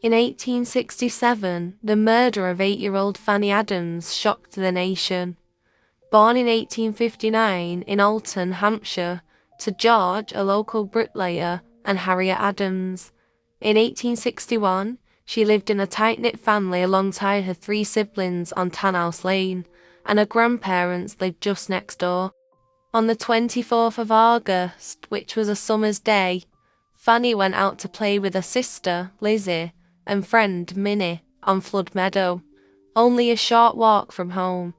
In 1867, the murder of 8-year-old Fanny Adams shocked the nation. Born in 1859 in Alton, Hampshire, to George, a local bricklayer, and Harriet Adams. In 1861, she lived in a tight-knit family alongside her 3 siblings on Tanhouse Lane, and her grandparents lived just next door. On the 24th of August, which was a summer's day, Fanny went out to play with her sister, Lizzie, and friend, Minnie, on Flood Meadow, only a short walk from home.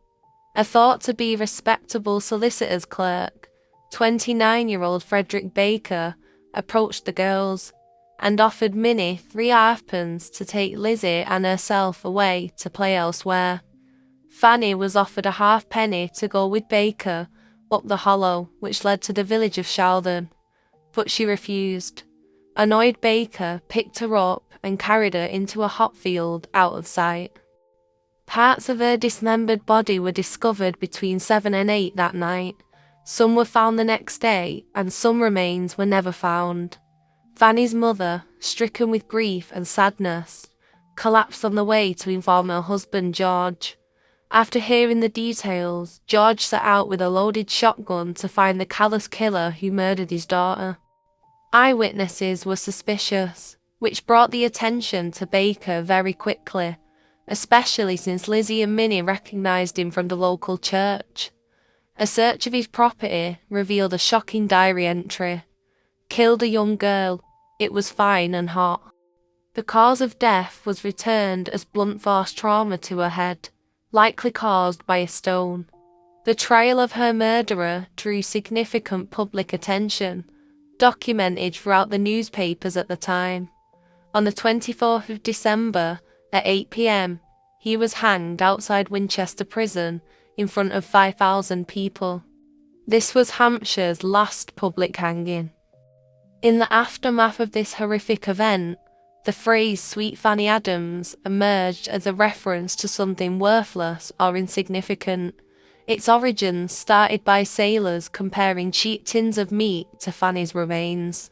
A thought to be respectable solicitor's clerk, 29-year-old Frederick Baker, approached the girls and offered Minnie 3 halfpence to take Lizzie and herself away to play elsewhere. Fanny was offered a halfpenny to go with Baker up the hollow, which led to the village of Shaldon, but she refused. Annoyed Baker picked her up and carried her into a hop field out of sight. Parts of her dismembered body were discovered between 7 and 8 that night. Some were found the next day, and some remains were never found. Fanny's mother, stricken with grief and sadness, collapsed on the way to inform her husband George. After hearing the details, George set out with a loaded shotgun to find the callous killer who murdered his daughter. Eyewitnesses were suspicious, which brought the attention to Baker very quickly, especially since Lizzie and Minnie recognised him from the local church. A search of his property revealed a shocking diary entry. Killed a young girl. It was fine and hot. The cause of death was returned as blunt force trauma to her head, likely caused by a stone. The trial of her murderer drew significant public attention, documented throughout the newspapers at the time. On the 24th of December, at 8 p.m, he was hanged outside Winchester Prison in front of 5,000 people. This was Hampshire's last public hanging. In the aftermath of this horrific event, the phrase "Sweet Fanny Adams" emerged as a reference to something worthless or insignificant. Its origins started by sailors comparing cheap tins of meat to Fanny's remains.